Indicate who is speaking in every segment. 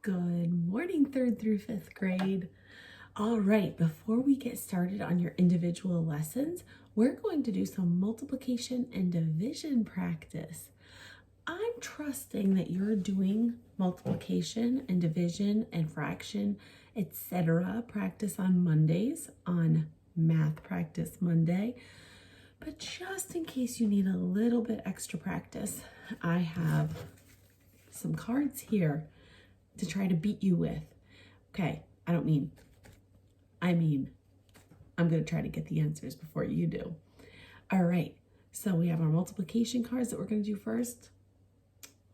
Speaker 1: Good morning, 3rd through 5th grade. All right, before we get started on your individual lessons, we're going to do some multiplication and division practice. I'm trusting that you're doing multiplication and division and fraction, etc. practice on Mondays, on Math Practice Monday. But just in case you need a little bit extra practice, I have some cards here to try to beat you with. Okay, I mean, I'm going to try to get the answers before you do. All right, so we have our multiplication cards that we're going to do first.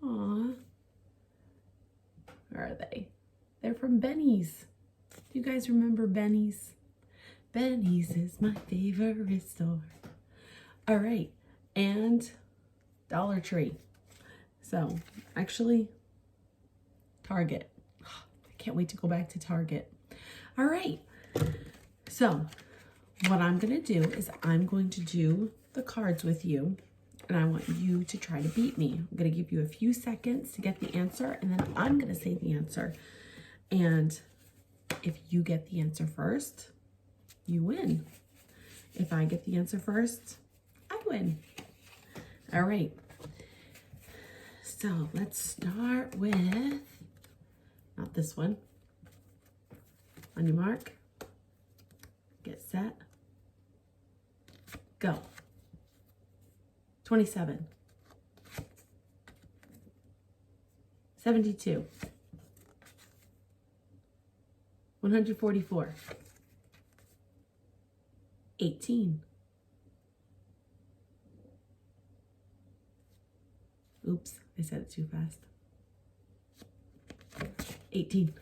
Speaker 1: Aw, where are they? They're from Benny's. Do you guys remember Benny's? Benny's is my favorite store. All right, and Dollar Tree. So, actually, Target. I can't wait to go back to Target. All right, so what I'm going to do is I'm going to do the cards with you, and I want you to try to beat me. I'm going to give you a few seconds to get the answer, and then I'm going to say the answer. And if you get the answer first, you win. If I get the answer first, I win. All right. So let's start with, not this one. On your mark, get set, go. 27, 72, 144, 18. Oops, I said it too fast. 18.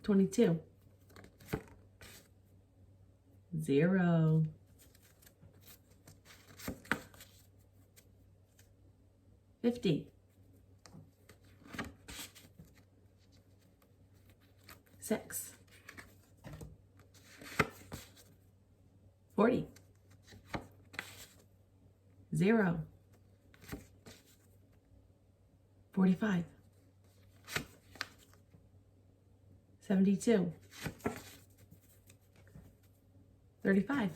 Speaker 1: 22. 0. 50. 6. 40. 0. 45. 72. 35.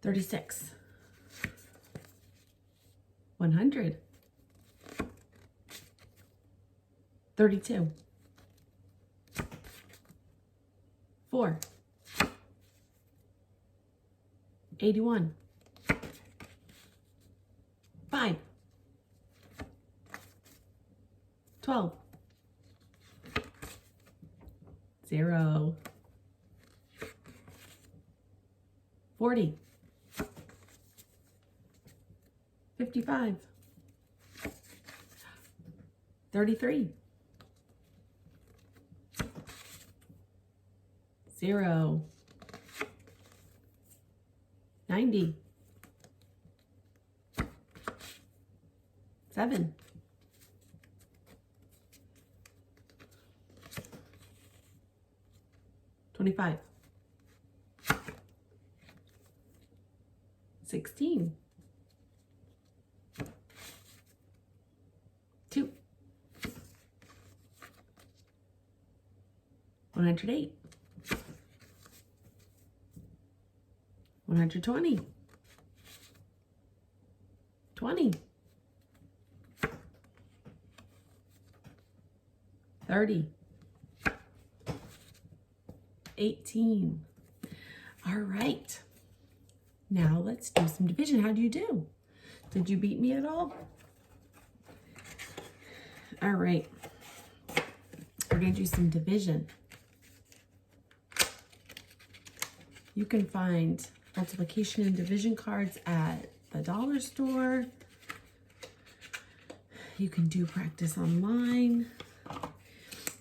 Speaker 1: 36. 100. 32. 4. 81. 5. 12. 0. 40. 55. 33. 0. 90. 7. 25. 16. 2. 108. 120. 20. 30. 18. All right. Now let's do some division. How do you do? Did you beat me at all? All right. We're going to do some division. You can find multiplication and division cards at the dollar store. You can do practice online.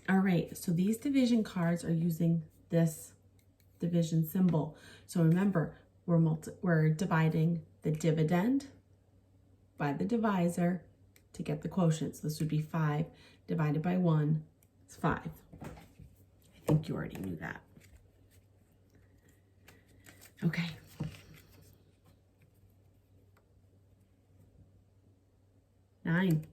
Speaker 1: All right, so these division cards are using this division symbol. So remember, we're dividing the dividend by the divisor to get the quotient. So this would be 5 divided by 1 is 5. I think you already knew that. Okay. 9,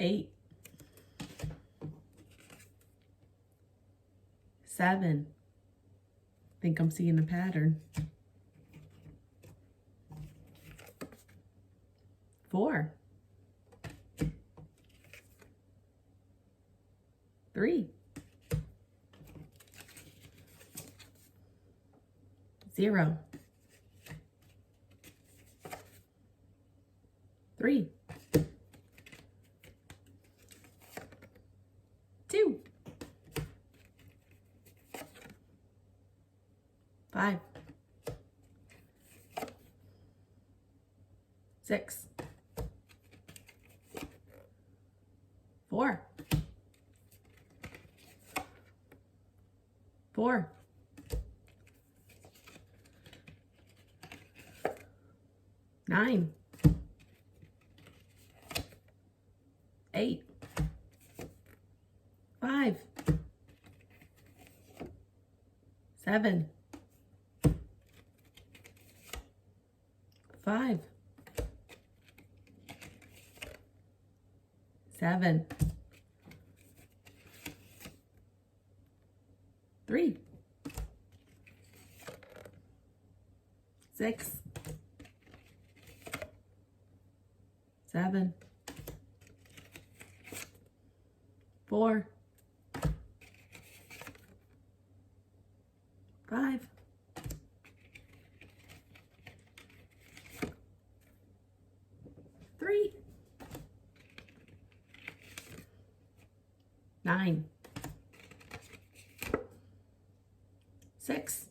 Speaker 1: 8, 7. Think I'm seeing a pattern. 4, 3, 0, 3, 2, 5, 6, 4, 4, 9, 8, 5, 7, 5, 7, 3, 6, 7, 4, 5, 3, 9, 6,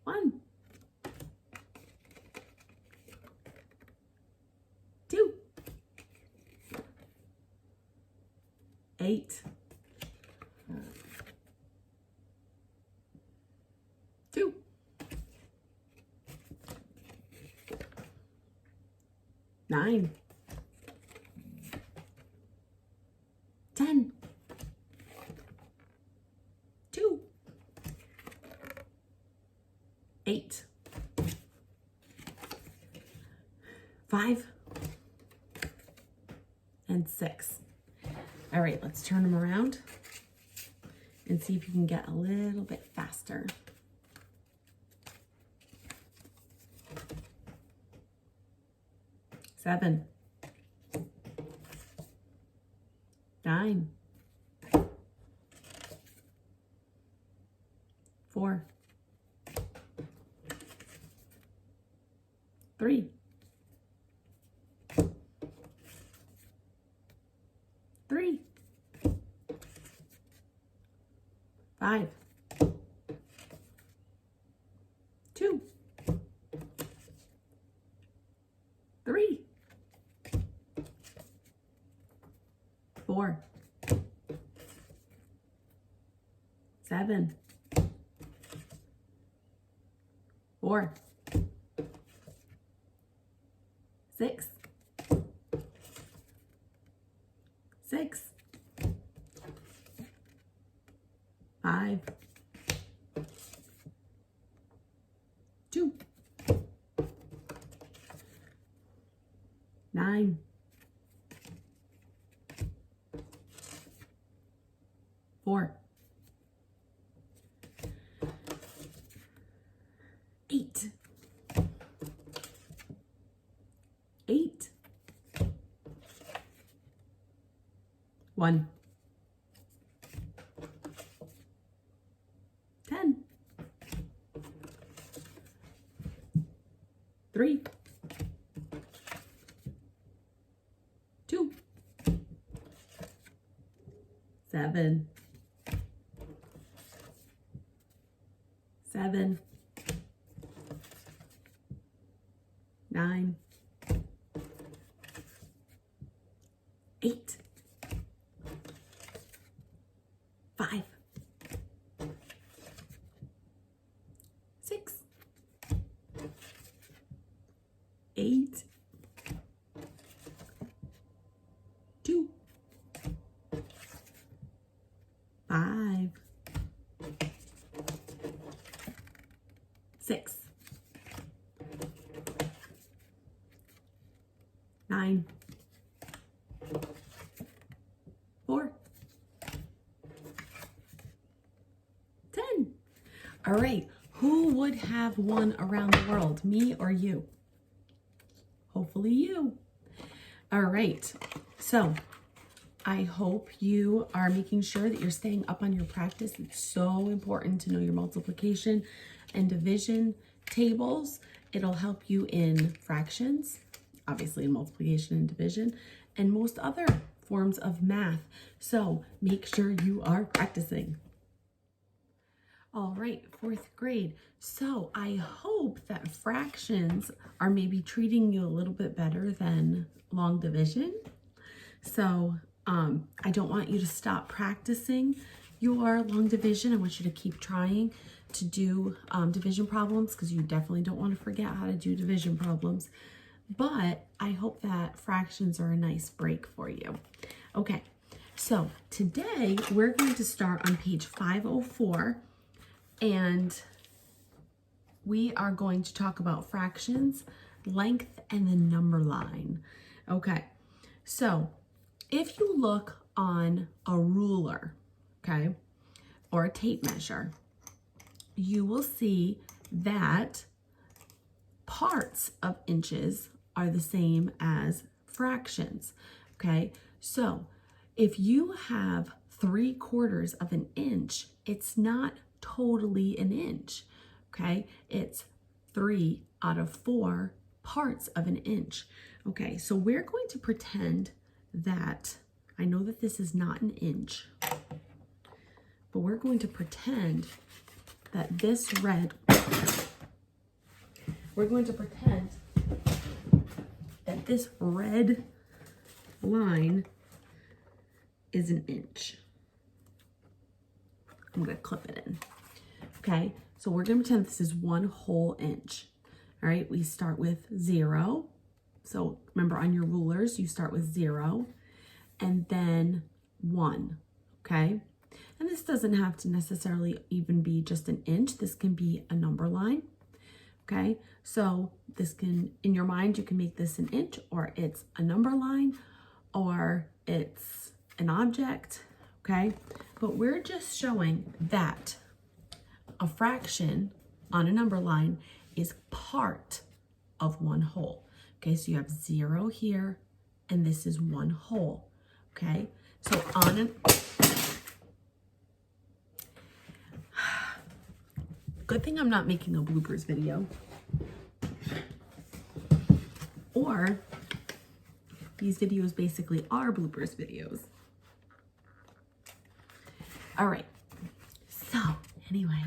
Speaker 1: 1, 2, 8, 2, 9, 10, 2, 8, 5, and 6. All right, let's turn them around and see if you can get a little bit faster. 7, 9, 4, 3, 3, 5, 2, 3, 4, 7, 4, 6, 6, 5, 2, 9, 4, 8, 8, 1, 10, 3, 2, 7, 7, 9, 8, 5, 6, 8, 2, 5, 6, 9, 4, 10. All right, who would have won around the world, me or you? Hopefully you. All right, so I hope you are making sure that you're staying up on your practice. It's so important to know your multiplication and division tables. It'll help you in fractions, obviously in multiplication and division, and most other forms of math. So make sure you are practicing. All right, 4th grade. So I hope that fractions are maybe treating you a little bit better than long division. So I don't want you to stop practicing your long division. I want you to keep trying to do division problems, because you definitely don't want to forget how to do division problems. But I hope that fractions are a nice break for you. Okay, so today we're going to start on page 504, and we are going to talk about fractions, length, and the number line. Okay, so if you look on a ruler, okay, or a tape measure, you will see that parts of inches are the same as fractions, okay? So if you have 3/4 of an inch, it's not totally an inch, okay? It's 3 out of 4 parts of an inch. Okay, so we're going to pretend that, I know that this is not an inch, but we're going to pretend that this red, we're going to pretend that this red line is an inch. I'm going to clip it in. Okay, so we're going to pretend this is 1 whole inch. All right, we start with 0. So remember, on your rulers, you start with 0 and then 1, okay? And this doesn't have to necessarily even be just an inch. This can be a number line, okay? So this can, in your mind, you can make this an inch, or it's a number line, or it's an object, okay? But we're just showing that a fraction on a number line is part of 1 whole. Okay, so you have 0 here, and this is 1 whole. Okay, so on an, good thing I'm not making a bloopers video, or these videos basically are bloopers videos. All right, so anyway,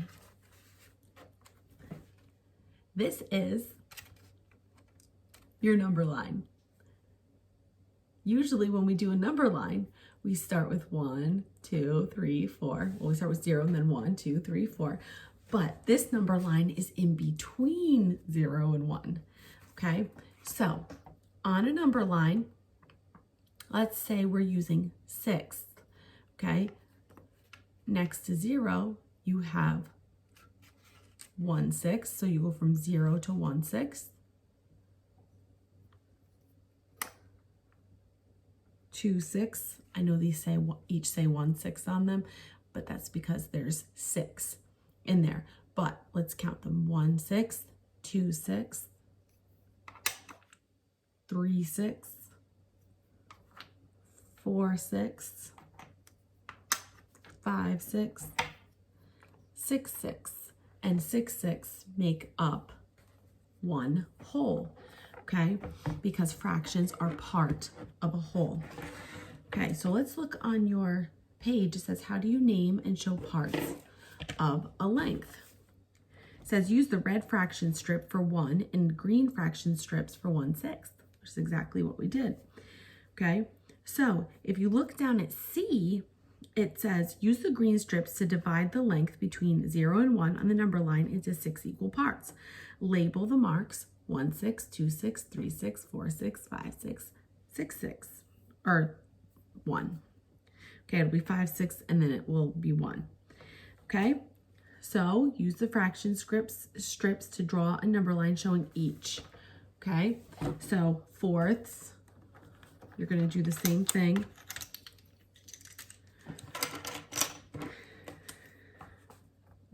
Speaker 1: this is your number line. Usually when we do a number line, we start with 1, 2, 3, 4. Well, we start with 0 and then 1, 2, 3, 4. But this number line is in between 0 and 1. Okay, so on a number line, let's say we're using 6. Okay, next to 0, you have 1/6. So you go from 0 to 1/6. 2/6. I know these say each say 1/6 on them, but that's because there's 6 in there. But let's count them: 1/6, 2/6, 3/6, 4/6, 5/6, 6/6, and 6/6 make up 1 whole. Okay, because fractions are part of a whole. Okay, so let's look on your page. It says, how do you name and show parts of a length? It says, use the red fraction strip for 1 and green fraction strips for 1/6, which is exactly what we did. Okay, so if you look down at C, it says, use the green strips to divide the length between 0 and 1 on the number line into 6 equal parts. Label the marks 1/6, 2/6, 3/6, 4/6, 5/6, 6/6, or 1. Okay, it'll be 5/6, and then it will be 1. Okay, So use the fraction strips to draw a number line showing each. Okay, so fourths, you're going to do the same thing.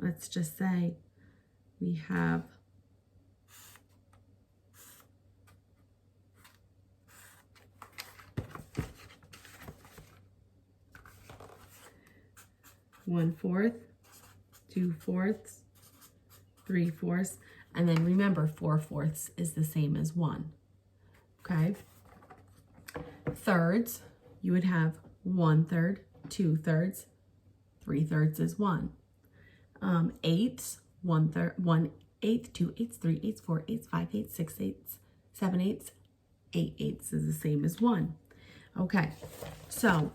Speaker 1: Let's just say we have 1/4, 2/4, 3/4, and then remember 4/4 is the same as 1. Okay. Thirds, you would have 1/3, 2/3, 3/3 is 1. Eighths, 1/3, 1/8, 2/8, 3/8, 4/8, 5/8, 6/8, 7/8, 8/8 is the same as 1. Okay, so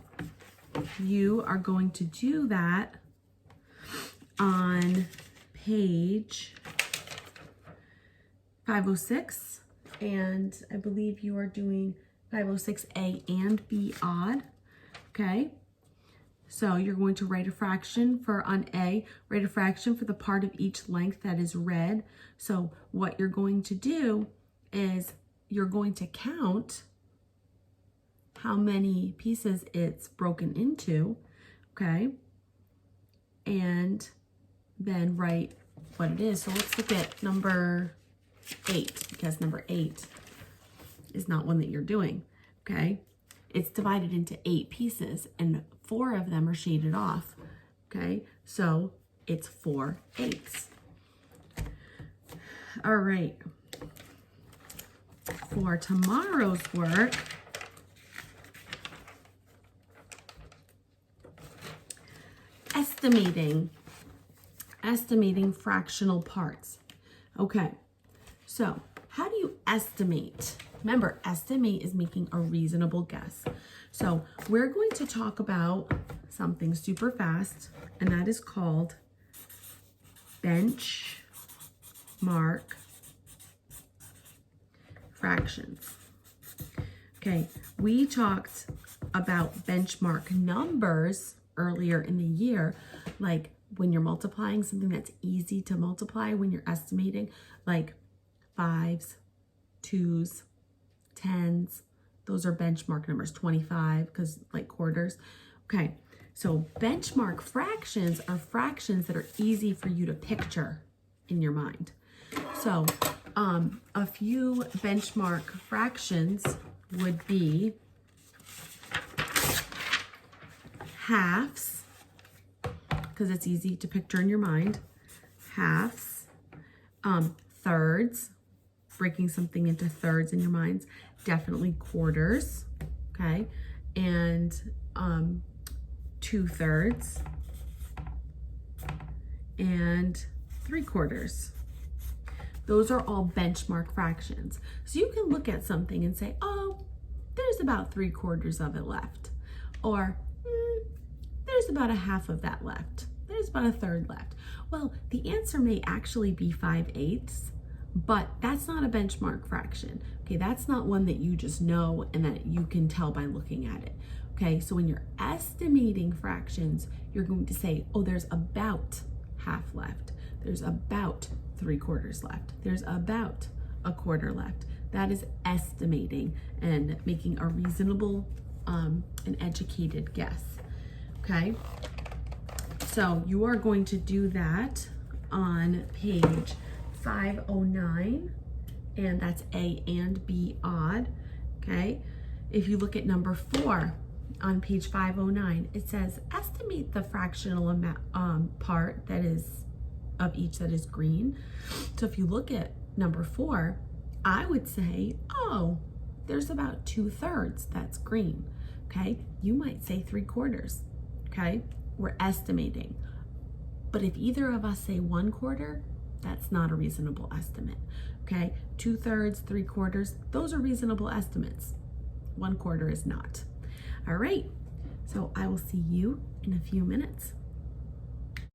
Speaker 1: you are going to do that on page 506, and I believe you are doing 506A and B odd. Okay, so you're going to write a fraction for on A, write a fraction for the part of each length that is red. So what you're going to do is you're going to count how many pieces it's broken into, okay? And then write what it is. So let's look at number 8, because number 8 is not one that you're doing, okay? It's divided into 8 pieces and 4 of them are shaded off, okay? So it's 4/8. All right. For tomorrow's work, estimating fractional parts. Okay, so how do you estimate? Remember, estimate is making a reasonable guess. So we're going to talk about something super fast, and that is called benchmark fractions. Okay, we talked about benchmark numbers earlier in the year, like when you're multiplying something that's easy to multiply, when you're estimating, like 5s, 2s, 10s, those are benchmark numbers, 25, because like quarters. Okay, so benchmark fractions are fractions that are easy for you to picture in your mind. So a few benchmark fractions would be halves, because it's easy to picture in your mind, halves, thirds, breaking something into thirds in your minds, definitely quarters, okay, and 2/3 and 3/4. Those are all benchmark fractions. So you can look at something and say, oh, there's about 3/4 of it left, or there's about a half of that left. There's about a third left. Well, the answer may actually be 5/8, but that's not a benchmark fraction. Okay, that's not one that you just know and that you can tell by looking at it. Okay, so when you're estimating fractions, you're going to say, oh, there's about half left. There's about 3/4 left. There's about a quarter left. That is estimating and making a reasonable and educated guess. Okay, so you are going to do that on page 509, and that's A and B odd. Okay, if you look at number 4 on page 509, it says estimate the fractional amount part that is of each that is green. So if you look at number 4, I would say, oh, there's about 2/3 that's green. Okay, you might say 3/4. Okay, we're estimating. But if either of us say 1/4, that's not a reasonable estimate. Okay, 2/3, 3/4, those are reasonable estimates. 1/4 is not. All right, so I will see you in a few minutes.